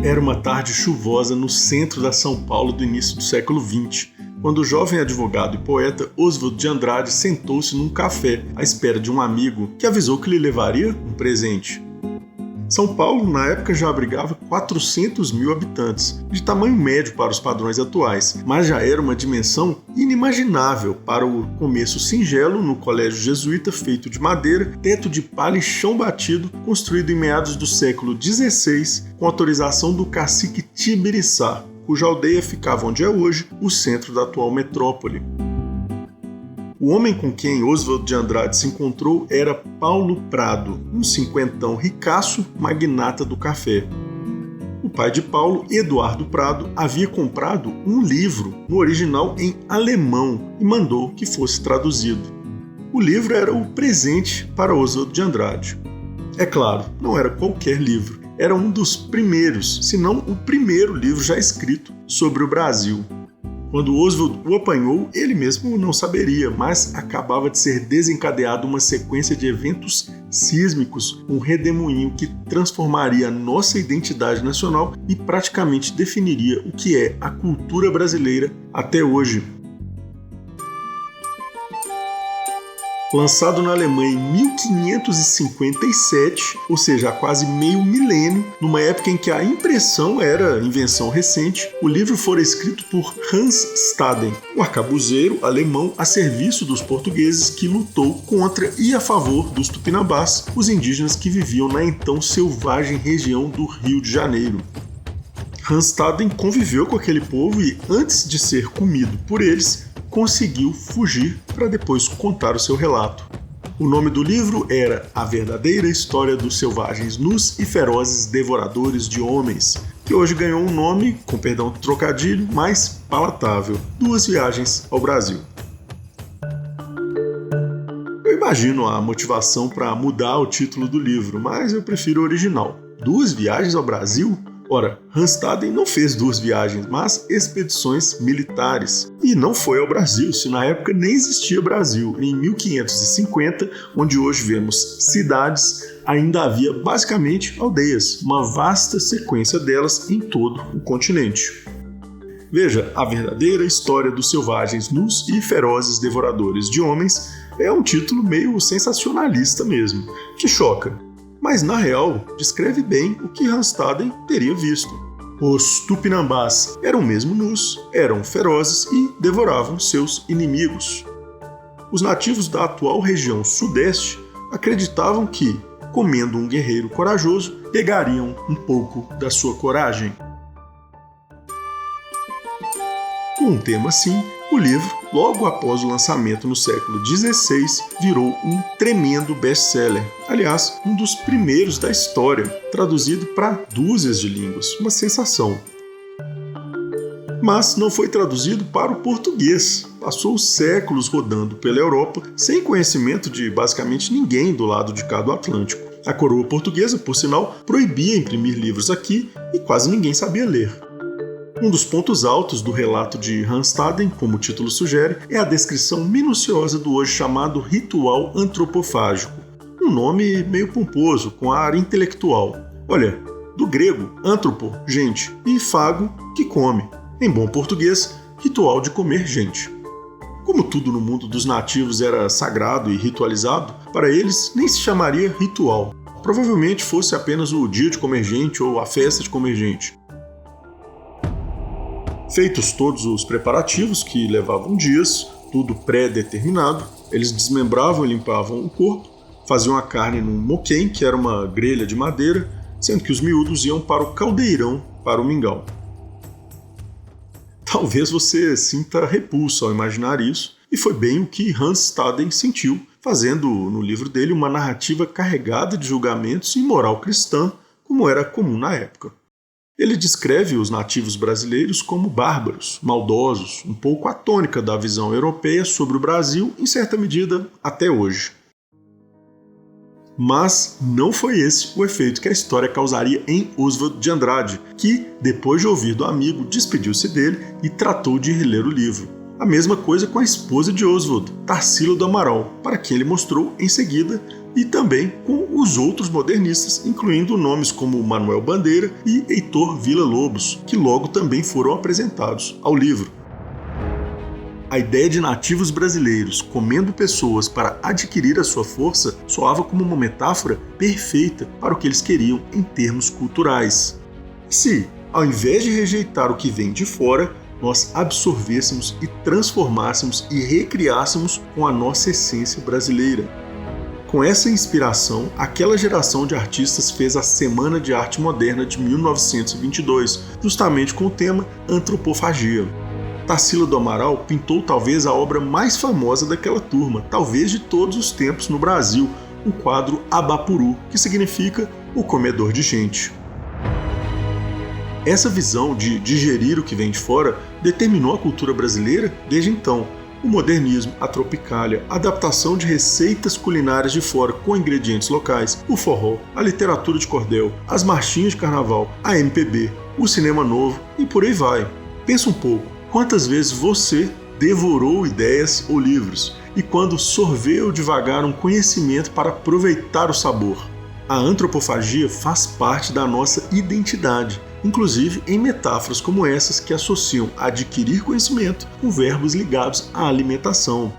Era uma tarde chuvosa no centro da São Paulo do início do século XX, quando o jovem advogado e poeta Oswald de Andrade sentou-se num café à espera de um amigo que avisou que lhe levaria um presente. São Paulo, na época, já abrigava 400 mil habitantes, de tamanho médio para os padrões atuais, mas já era uma dimensão inimaginável para o começo singelo no colégio jesuíta feito de madeira, teto de palha e chão batido, construído em meados do século XVI, com autorização do cacique Tibiriçá, cuja aldeia ficava onde é hoje o centro da atual metrópole. O homem com quem Oswald de Andrade se encontrou era Paulo Prado, um cinquentão ricaço, magnata do café. O pai de Paulo, Eduardo Prado, havia comprado um livro, no original em alemão, e mandou que fosse traduzido. O livro era o presente para Oswald de Andrade. É claro, não era qualquer livro. Era um dos primeiros, se não o primeiro livro já escrito sobre o Brasil. Quando Oswald o apanhou, ele mesmo não saberia, mas acabava de ser desencadeada uma sequência de eventos sísmicos, um redemoinho que transformaria a nossa identidade nacional e praticamente definiria o que é a cultura brasileira até hoje. Lançado na Alemanha em 1557, ou seja, há quase meio milênio, numa época em que a impressão era invenção recente, o livro fora escrito por Hans Staden, um arcabuzeiro alemão a serviço dos portugueses que lutou contra e a favor dos tupinambás, os indígenas que viviam na então selvagem região do Rio de Janeiro. Hans Staden conviveu com aquele povo e, antes de ser comido por eles, conseguiu fugir para depois contar o seu relato. O nome do livro era A Verdadeira História dos Selvagens Nus e Ferozes Devoradores de Homens, que hoje ganhou um nome, com perdão do trocadilho, mais palatável: Duas Viagens ao Brasil. Eu imagino a motivação para mudar o título do livro, mas eu prefiro o original. Duas Viagens ao Brasil? Ora, Hans Staden não fez duas viagens, mas expedições militares. E não foi ao Brasil, se na época nem existia Brasil. Em 1550, onde hoje vemos cidades, ainda havia basicamente aldeias, uma vasta sequência delas em todo o continente. Veja, A Verdadeira História dos Selvagens Nus e Ferozes Devoradores de Homens é um título meio sensacionalista mesmo, que choca. Mas, na real, descreve bem o que Hans Staden teria visto. Os tupinambás eram mesmo nus, eram ferozes e devoravam seus inimigos. Os nativos da atual região sudeste acreditavam que, comendo um guerreiro corajoso, pegariam um pouco da sua coragem. Com um tema assim, o livro, logo após o lançamento no século XVI, virou um tremendo best-seller. Aliás, um dos primeiros da história, traduzido para dúzias de línguas. Uma sensação. Mas não foi traduzido para o português. Passou séculos rodando pela Europa sem conhecimento de basicamente ninguém do lado de cá do Atlântico. A coroa portuguesa, por sinal, proibia imprimir livros aqui e quase ninguém sabia ler. Um dos pontos altos do relato de Hans Staden, como o título sugere, é a descrição minuciosa do hoje chamado ritual antropofágico. Um nome meio pomposo, com ar intelectual. Olha, do grego, antropo, gente, e fago, que come. Em bom português, ritual de comer gente. Como tudo no mundo dos nativos era sagrado e ritualizado, para eles nem se chamaria ritual. Provavelmente fosse apenas o dia de comer gente ou a festa de comer gente. Feitos todos os preparativos, que levavam dias, tudo pré-determinado, eles desmembravam e limpavam o corpo, faziam a carne num moquém, que era uma grelha de madeira, sendo que os miúdos iam para o caldeirão, para o mingau. Talvez você sinta repulso ao imaginar isso, e foi bem o que Hans Staden sentiu, fazendo no livro dele uma narrativa carregada de julgamentos e moral cristã, como era comum na época. Ele descreve os nativos brasileiros como bárbaros, maldosos, um pouco a tônica da visão europeia sobre o Brasil, em certa medida, até hoje. Mas não foi esse o efeito que a história causaria em Oswald de Andrade, que, depois de ouvir do amigo, despediu-se dele e tratou de reler o livro. A mesma coisa com a esposa de Oswald, Tarsila do Amaral, para quem ele mostrou, em seguida, e também com os outros modernistas, incluindo nomes como Manuel Bandeira e Heitor Villa-Lobos, que logo também foram apresentados ao livro. A ideia de nativos brasileiros comendo pessoas para adquirir a sua força soava como uma metáfora perfeita para o que eles queriam em termos culturais. Se, ao invés de rejeitar o que vem de fora, nós absorvêssemos e transformássemos e recriássemos com a nossa essência brasileira. Com essa inspiração, aquela geração de artistas fez a Semana de Arte Moderna de 1922, justamente com o tema Antropofagia. Tarsila do Amaral pintou talvez a obra mais famosa daquela turma, talvez de todos os tempos no Brasil, o quadro Abapuru, que significa o comedor de gente. Essa visão de digerir o que vem de fora determinou a cultura brasileira desde então. O modernismo, a tropicália, a adaptação de receitas culinárias de fora com ingredientes locais, o forró, a literatura de cordel, as marchinhas de carnaval, a MPB, o cinema novo e por aí vai. Pensa um pouco. Quantas vezes você devorou ideias ou livros e quando sorveu devagar um conhecimento para aproveitar o sabor? A antropofagia faz parte da nossa identidade, inclusive em metáforas como essas que associam adquirir conhecimento com verbos ligados à alimentação.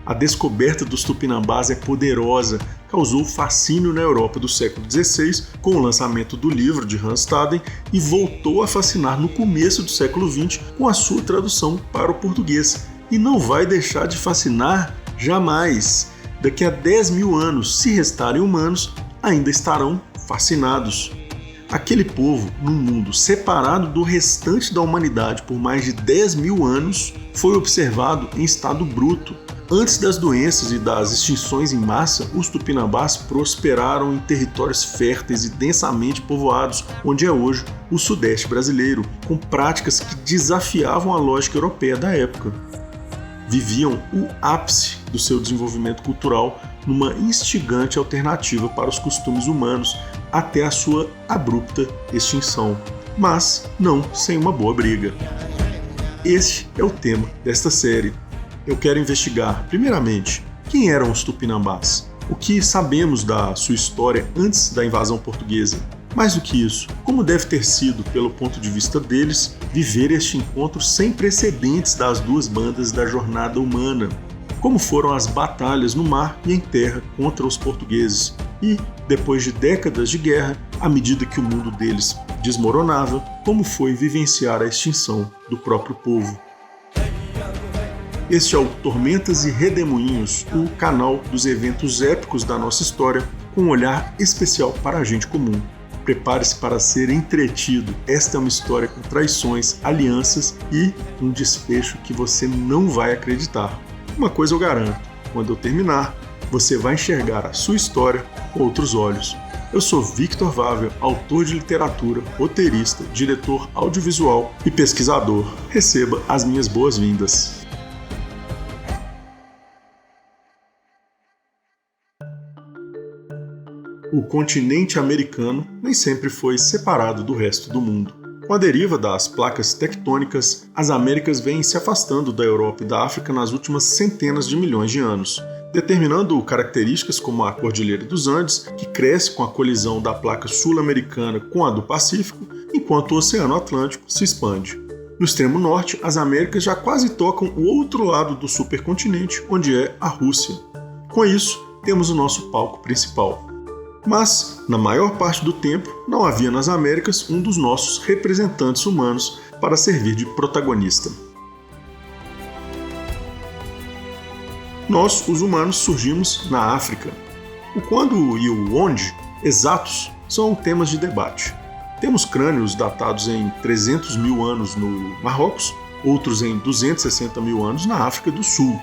A descoberta dos tupinambás é poderosa, causou fascínio na Europa do século XVI com o lançamento do livro de Hans Staden e voltou a fascinar no começo do século XX com a sua tradução para o português. E não vai deixar de fascinar jamais. Daqui a 10 mil anos, se restarem humanos, ainda estarão fascinados. Aquele povo, num mundo separado do restante da humanidade por mais de 10 mil anos, foi observado em estado bruto. Antes das doenças e das extinções em massa, os tupinambás prosperaram em territórios férteis e densamente povoados, onde é hoje o sudeste brasileiro, com práticas que desafiavam a lógica europeia da época. Viviam o ápice do seu desenvolvimento cultural numa instigante alternativa para os costumes humanos até a sua abrupta extinção, mas não sem uma boa briga. Este é o tema desta série. Eu quero investigar, primeiramente, quem eram os tupinambás, o que sabemos da sua história antes da invasão portuguesa. Mais do que isso, como deve ter sido, pelo ponto de vista deles, viver este encontro sem precedentes das duas bandas da jornada humana. Como foram as batalhas no mar e em terra contra os portugueses. E, depois de décadas de guerra, à medida que o mundo deles desmoronava, como foi vivenciar a extinção do próprio povo. Este é o Tormentas e Redemoinhos, o canal dos eventos épicos da nossa história, com um olhar especial para a gente comum. Prepare-se para ser entretido. Esta é uma história com traições, alianças e um desfecho que você não vai acreditar. Uma coisa eu garanto, quando eu terminar, você vai enxergar a sua história com outros olhos. Eu sou Victor Vável, autor de literatura, roteirista, diretor audiovisual e pesquisador. Receba as minhas boas-vindas. O continente americano nem sempre foi separado do resto do mundo. Com a deriva das placas tectônicas, as Américas vêm se afastando da Europa e da África nas últimas centenas de milhões de anos, determinando características como a Cordilheira dos Andes, que cresce com a colisão da placa sul-americana com a do Pacífico, enquanto o Oceano Atlântico se expande. No extremo norte, as Américas já quase tocam o outro lado do supercontinente, onde é a Rússia. Com isso, temos o nosso palco principal. Mas, na maior parte do tempo, não havia nas Américas um dos nossos representantes humanos para servir de protagonista. Nós, os humanos, surgimos na África. O quando e o onde, exatos, são temas de debate. Temos crânios datados em 300 mil anos no Marrocos, outros em 260 mil anos na África do Sul.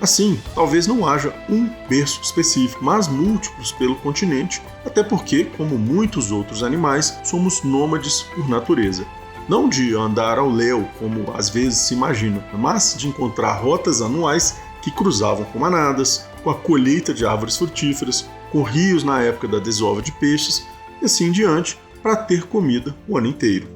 Assim, talvez não haja um berço específico, mas múltiplos pelo continente, até porque, como muitos outros animais, somos nômades por natureza. Não de andar ao léu, como às vezes se imagina, mas de encontrar rotas anuais que cruzavam com manadas, com a colheita de árvores frutíferas, com rios na época da desova de peixes e assim em diante, para ter comida o ano inteiro.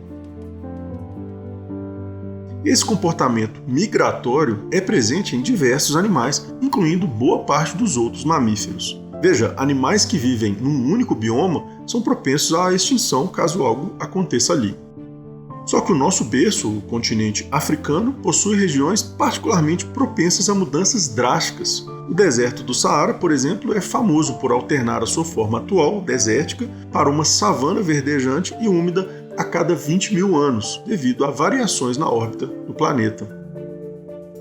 Esse comportamento migratório é presente em diversos animais, incluindo boa parte dos outros mamíferos. Veja, animais que vivem num único bioma são propensos à extinção caso algo aconteça ali. Só que o nosso berço, o continente africano, possui regiões particularmente propensas a mudanças drásticas. O deserto do Saara, por exemplo, é famoso por alternar a sua forma atual, desértica, para uma savana verdejante e úmida a cada 20 mil anos, devido a variações na órbita do planeta.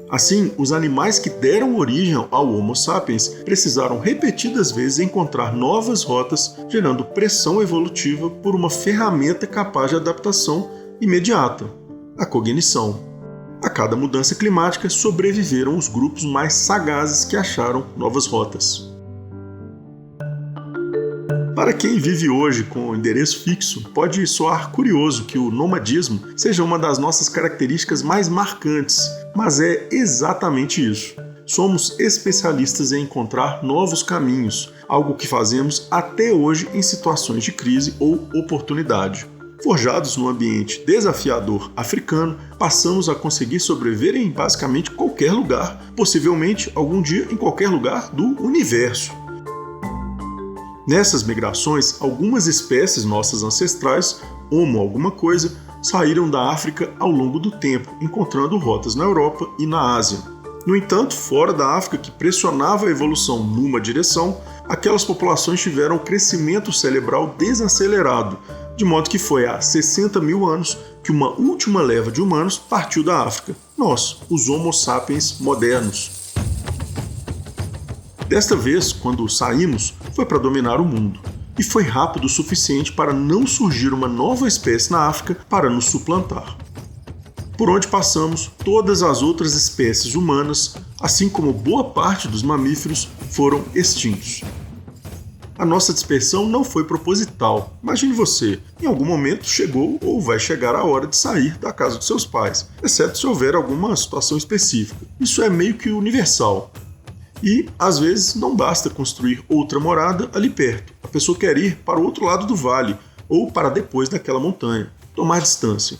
Assim, os animais que deram origem ao Homo sapiens precisaram repetidas vezes encontrar novas rotas, gerando pressão evolutiva por uma ferramenta capaz de adaptação imediata, a cognição. A cada mudança climática sobreviveram os grupos mais sagazes que acharam novas rotas. Para quem vive hoje com endereço fixo, pode soar curioso que o nomadismo seja uma das nossas características mais marcantes, mas é exatamente isso. Somos especialistas em encontrar novos caminhos, algo que fazemos até hoje em situações de crise ou oportunidade. Forjados num ambiente desafiador africano, passamos a conseguir sobreviver em basicamente qualquer lugar, possivelmente algum dia em qualquer lugar do universo. Nessas migrações, algumas espécies nossas ancestrais, Homo alguma coisa, saíram da África ao longo do tempo, encontrando rotas na Europa e na Ásia. No entanto, fora da África, que pressionava a evolução numa direção, aquelas populações tiveram um crescimento cerebral desacelerado, de modo que foi há 60 mil anos que uma última leva de humanos partiu da África, nós, os Homo sapiens modernos. Desta vez, quando saímos, foi para dominar o mundo, e foi rápido o suficiente para não surgir uma nova espécie na África para nos suplantar. Por onde passamos, todas as outras espécies humanas, assim como boa parte dos mamíferos, foram extintos. A nossa dispersão não foi proposital. Imagine você, em algum momento chegou ou vai chegar a hora de sair da casa dos seus pais, exceto se houver alguma situação específica. Isso é meio que universal. E, às vezes, não basta construir outra morada ali perto. A pessoa quer ir para o outro lado do vale ou para depois daquela montanha, tomar distância.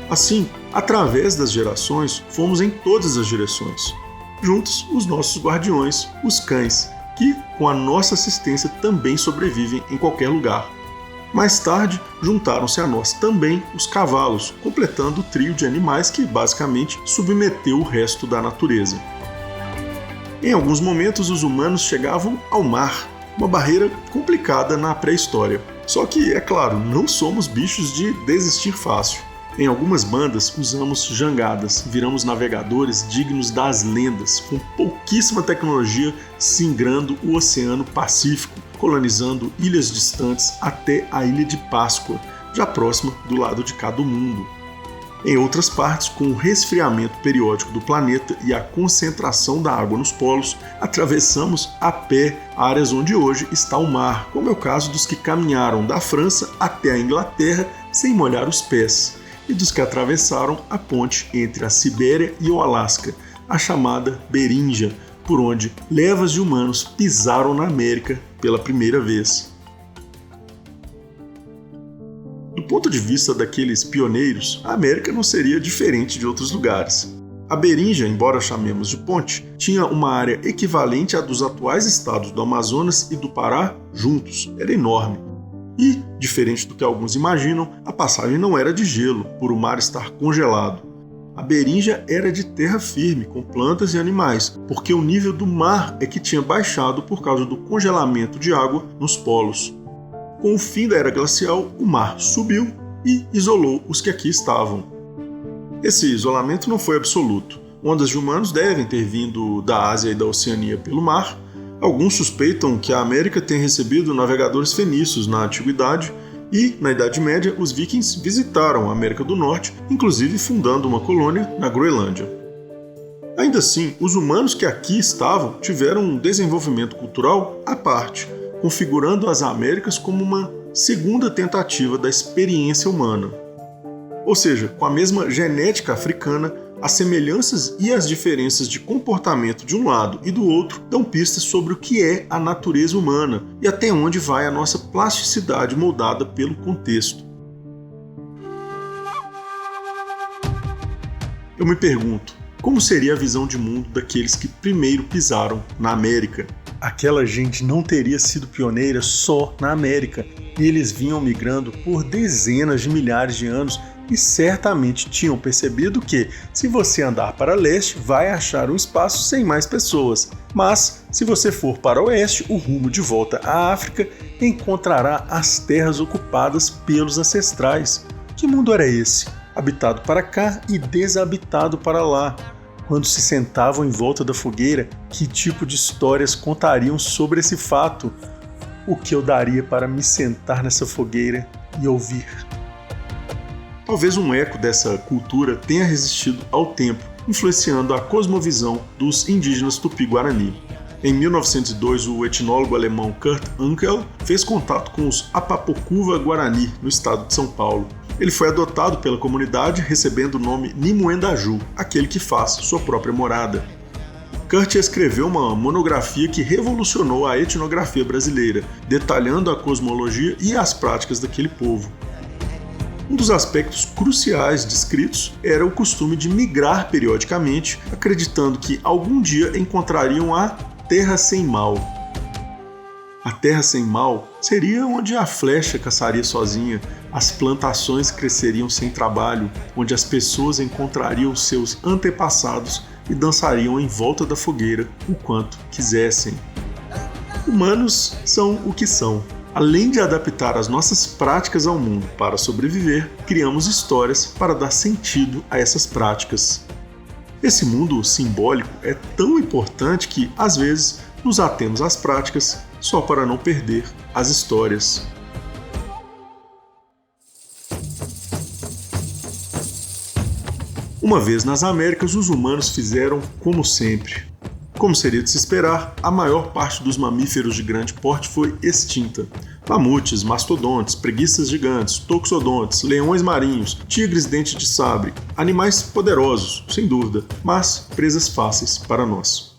Assim, através das gerações, fomos em todas as direções. Juntos, os nossos guardiões, os cães, que, com a nossa assistência, também sobrevivem em qualquer lugar. Mais tarde, juntaram-se a nós também os cavalos, completando o trio de animais que basicamente submeteu o resto da natureza. Em alguns momentos, os humanos chegavam ao mar, uma barreira complicada na pré-história. Só que, é claro, não somos bichos de desistir fácil. Em algumas bandas, usamos jangadas, viramos navegadores dignos das lendas, com pouquíssima tecnologia singrando o Oceano Pacífico, colonizando ilhas distantes até a Ilha de Páscoa, já próxima do lado de cá do mundo. Em outras partes, com o resfriamento periódico do planeta e a concentração da água nos polos, atravessamos a pé áreas onde hoje está o mar, como é o caso dos que caminharam da França até a Inglaterra sem molhar os pés, e dos que atravessaram a ponte entre a Sibéria e o Alasca, a chamada Beringia, por onde levas de humanos pisaram na América pela primeira vez. Do ponto de vista daqueles pioneiros, a América não seria diferente de outros lugares. A Beringia, embora chamemos de ponte, tinha uma área equivalente à dos atuais estados do Amazonas e do Pará juntos, era enorme. E, diferente do que alguns imaginam, a passagem não era de gelo, por o mar estar congelado. A Beringia era de terra firme, com plantas e animais, porque o nível do mar é que tinha baixado por causa do congelamento de água nos polos. Com o fim da era glacial, o mar subiu e isolou os que aqui estavam. Esse isolamento não foi absoluto. Ondas de humanos devem ter vindo da Ásia e da Oceania pelo mar. Alguns suspeitam que a América tenha recebido navegadores fenícios na Antiguidade e, na Idade Média, os vikings visitaram a América do Norte, inclusive fundando uma colônia na Groenlândia. Ainda assim, os humanos que aqui estavam tiveram um desenvolvimento cultural à parte, configurando as Américas como uma segunda tentativa da experiência humana. Ou seja, com a mesma genética africana, as semelhanças e as diferenças de comportamento de um lado e do outro dão pistas sobre o que é a natureza humana e até onde vai a nossa plasticidade moldada pelo contexto. Eu me pergunto, como seria a visão de mundo daqueles que primeiro pisaram na América? Aquela gente não teria sido pioneira só na América, e eles vinham migrando por dezenas de milhares de anos e certamente tinham percebido que, se você andar para leste, vai achar um espaço sem mais pessoas. Mas, se você for para oeste, o rumo de volta à África, encontrará as terras ocupadas pelos ancestrais. Que mundo era esse? Habitado para cá e desabitado para lá. Quando se sentavam em volta da fogueira, que tipo de histórias contariam sobre esse fato? O que eu daria para me sentar nessa fogueira e ouvir? Talvez um eco dessa cultura tenha resistido ao tempo, influenciando a cosmovisão dos indígenas Tupi-Guarani. Em 1902, o etnólogo alemão Kurt Unckel fez contato com os Apapocuva-Guarani, no estado de São Paulo. Ele foi adotado pela comunidade, recebendo o nome Nimuendaju, aquele que faz sua própria morada. Kurt escreveu uma monografia que revolucionou a etnografia brasileira, detalhando a cosmologia e as práticas daquele povo. Um dos aspectos cruciais descritos era o costume de migrar periodicamente, acreditando que algum dia encontrariam a Terra Sem Mal. A Terra Sem Mal seria onde a flecha caçaria sozinha, as plantações cresceriam sem trabalho, onde as pessoas encontrariam seus antepassados e dançariam em volta da fogueira o quanto quisessem. Humanos são o que são. Além de adaptar as nossas práticas ao mundo para sobreviver, criamos histórias para dar sentido a essas práticas. Esse mundo simbólico é tão importante que, às vezes, nos atemos às práticas só para não perder as histórias. Uma vez nas Américas, os humanos fizeram como sempre. Como seria de se esperar, a maior parte dos mamíferos de grande porte foi extinta. Mamutes, mastodontes, preguiças gigantes, toxodontes, leões marinhos, tigres dente de sabre, animais poderosos, sem dúvida, mas presas fáceis para nós.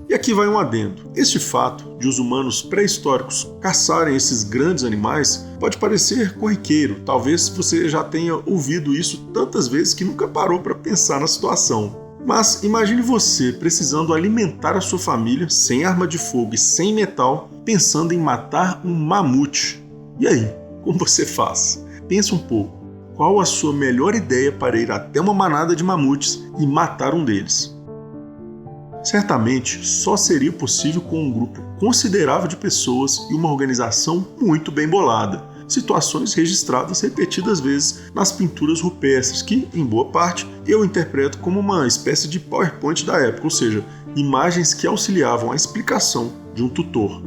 E aqui vai um adendo. Este fato de os humanos pré-históricos caçarem esses grandes animais pode parecer corriqueiro. Talvez você já tenha ouvido isso tantas vezes que nunca parou para pensar na situação. Mas imagine você precisando alimentar a sua família sem arma de fogo e sem metal, pensando em matar um mamute. E aí, como você faz? Pense um pouco. Qual a sua melhor ideia para ir até uma manada de mamutes e matar um deles? Certamente só seria possível com um grupo considerável de pessoas e uma organização muito bem bolada. Situações registradas repetidas vezes nas pinturas rupestres que, em boa parte, eu interpreto como uma espécie de PowerPoint da época, ou seja, imagens que auxiliavam a explicação de um tutor.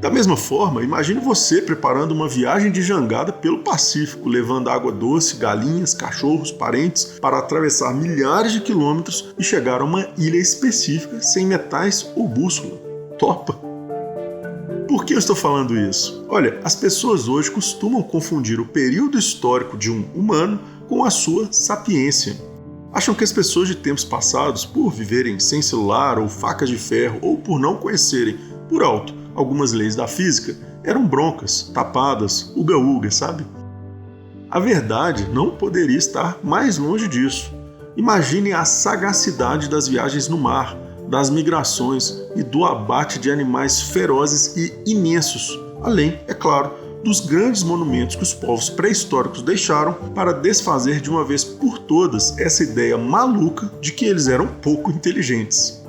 Da mesma forma, imagine você preparando uma viagem de jangada pelo Pacífico, levando água doce, galinhas, cachorros, parentes, para atravessar milhares de quilômetros e chegar a uma ilha específica sem metais ou bússola. Topa! Por que eu estou falando isso? Olha, as pessoas hoje costumam confundir o período histórico de um humano com a sua sapiência. Acham que as pessoas de tempos passados, por viverem sem celular ou facas de ferro, ou por não conhecerem, por alto, algumas leis da física, eram broncas, tapadas, uga-uga, sabe? A verdade não poderia estar mais longe disso. Imagine a sagacidade das viagens no mar, das migrações e do abate de animais ferozes e imensos, além, é claro, dos grandes monumentos que os povos pré-históricos deixaram para desfazer de uma vez por todas essa ideia maluca de que eles eram pouco inteligentes.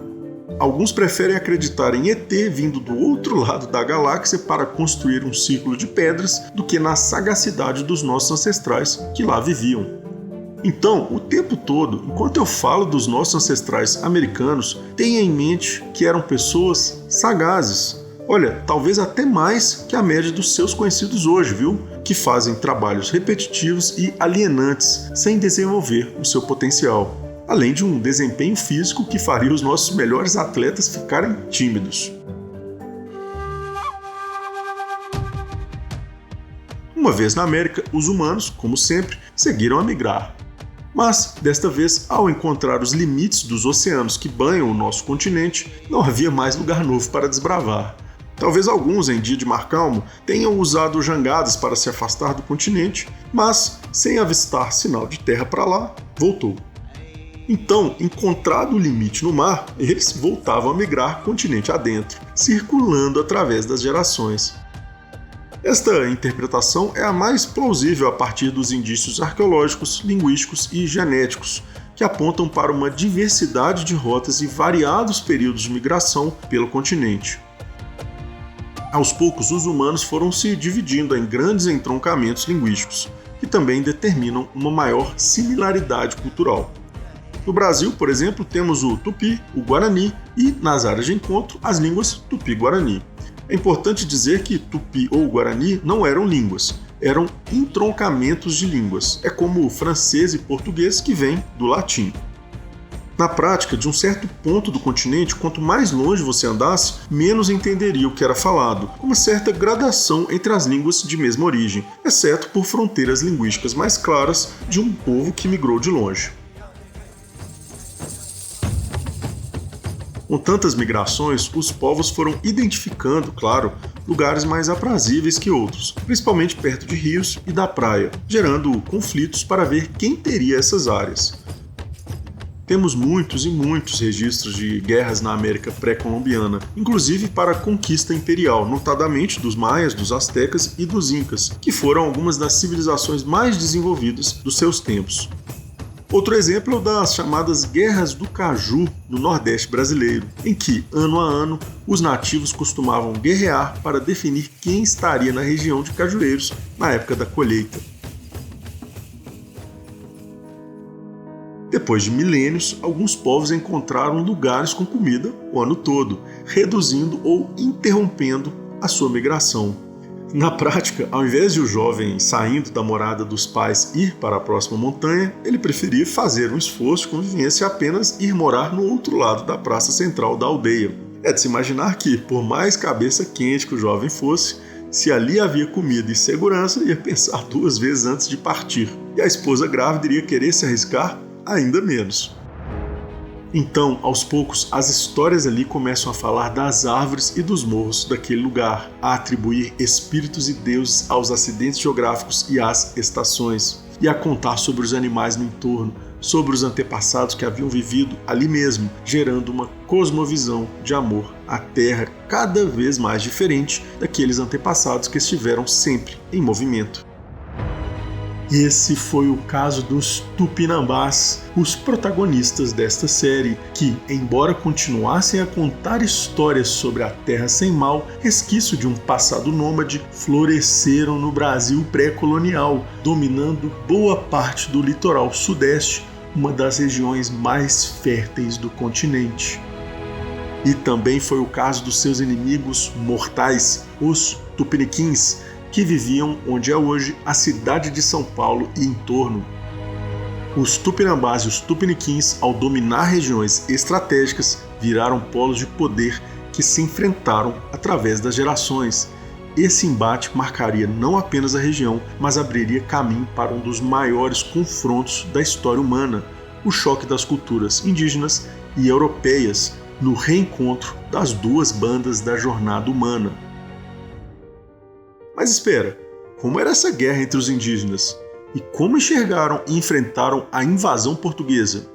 Alguns preferem acreditar em ET vindo do outro lado da galáxia para construir um círculo de pedras do que na sagacidade dos nossos ancestrais que lá viviam. Então, o tempo todo, enquanto eu falo dos nossos ancestrais americanos, tenha em mente que eram pessoas sagazes. Olha, talvez até mais que a média dos seus conhecidos hoje, viu? Que fazem trabalhos repetitivos e alienantes, sem desenvolver o seu potencial. Além de um desempenho físico que faria os nossos melhores atletas ficarem tímidos. Uma vez na América, os humanos, como sempre, seguiram a migrar. Mas, desta vez, ao encontrar os limites dos oceanos que banham o nosso continente, não havia mais lugar novo para desbravar. Talvez alguns, em dia de mar calmo, tenham usado jangadas para se afastar do continente, mas sem avistar sinal de terra para lá, voltou. Então, encontrado o limite no mar, eles voltavam a migrar continente adentro, circulando através das gerações. Esta interpretação é a mais plausível a partir dos indícios arqueológicos, linguísticos e genéticos, que apontam para uma diversidade de rotas e variados períodos de migração pelo continente. Aos poucos, os humanos foram se dividindo em grandes entroncamentos linguísticos, que também determinam uma maior similaridade cultural. No Brasil, por exemplo, temos o Tupi, o Guarani e, nas áreas de encontro, as línguas Tupi-Guarani. É importante dizer que Tupi ou Guarani não eram línguas, eram entroncamentos de línguas. É como o francês e português que vêm do latim. Na prática, de um certo ponto do continente, quanto mais longe você andasse, menos entenderia o que era falado, com uma certa gradação entre as línguas de mesma origem, exceto por fronteiras linguísticas mais claras de um povo que migrou de longe. Com tantas migrações, os povos foram identificando, claro, lugares mais aprazíveis que outros, principalmente perto de rios e da praia, gerando conflitos para ver quem teria essas áreas. Temos muitos e muitos registros de guerras na América pré-colombiana, inclusive para a conquista imperial, notadamente dos maias, dos astecas e dos incas, que foram algumas das civilizações mais desenvolvidas dos seus tempos. Outro exemplo é o das chamadas Guerras do Caju no Nordeste brasileiro, em que, ano a ano, os nativos costumavam guerrear para definir quem estaria na região de cajueiros na época da colheita. Depois de milênios, alguns povos encontraram lugares com comida o ano todo, reduzindo ou interrompendo a sua migração. Na prática, ao invés de o jovem saindo da morada dos pais ir para a próxima montanha, ele preferia fazer um esforço de convivência e apenas ir morar no outro lado da praça central da aldeia. É de se imaginar que, por mais cabeça quente que o jovem fosse, se ali havia comida e segurança, ia pensar 2 vezes antes de partir. E a esposa grávida iria querer se arriscar ainda menos. Então, aos poucos, as histórias ali começam a falar das árvores e dos morros daquele lugar, a atribuir espíritos e deuses aos acidentes geográficos e às estações, e a contar sobre os animais no entorno, sobre os antepassados que haviam vivido ali mesmo, gerando uma cosmovisão de amor à terra cada vez mais diferente daqueles antepassados que estiveram sempre em movimento. Esse foi o caso dos Tupinambás, os protagonistas desta série, que, embora continuassem a contar histórias sobre a Terra Sem Mal, resquício de um passado nômade, floresceram no Brasil pré-colonial, dominando boa parte do litoral sudeste, uma das regiões mais férteis do continente. E também foi o caso dos seus inimigos mortais, os tupiniquins, que viviam onde é hoje a cidade de São Paulo e entorno. Os Tupinambás e os Tupiniquins, ao dominar regiões estratégicas, viraram polos de poder que se enfrentaram através das gerações. Esse embate marcaria não apenas a região, mas abriria caminho para um dos maiores confrontos da história humana, o choque das culturas indígenas e europeias no reencontro das 2 bandas da jornada humana. Mas espera, como era essa guerra entre os indígenas? E como enxergaram e enfrentaram a invasão portuguesa?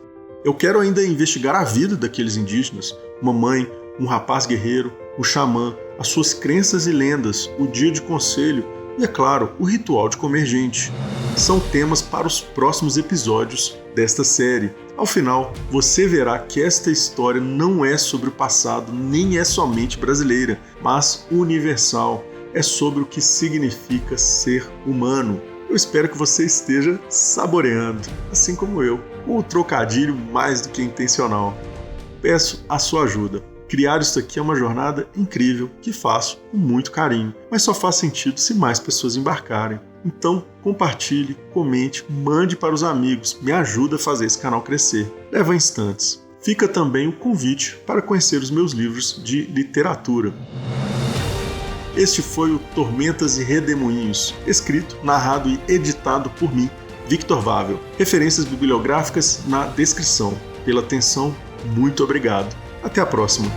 Eu quero ainda investigar a vida daqueles indígenas, uma mãe, um rapaz guerreiro, o xamã, as suas crenças e lendas, o dia de conselho e, é claro, o ritual de comer gente. São temas para os próximos episódios desta série. Ao final, você verá que esta história não é sobre o passado, nem é somente brasileira, mas universal. É sobre o que significa ser humano. Eu espero que você esteja saboreando, assim como eu, com o trocadilho mais do que intencional. Peço a sua ajuda. Criar isso aqui é uma jornada incrível que faço com muito carinho, mas só faz sentido se mais pessoas embarcarem. Então, compartilhe, comente, mande para os amigos, me ajuda a fazer esse canal crescer. Leva instantes. Fica também o convite para conhecer os meus livros de literatura. Este foi o Tormentas e Redemoinhos, escrito, narrado e editado por mim, Victor Vável. Referências bibliográficas na descrição. Pela atenção, muito obrigado. Até a próxima.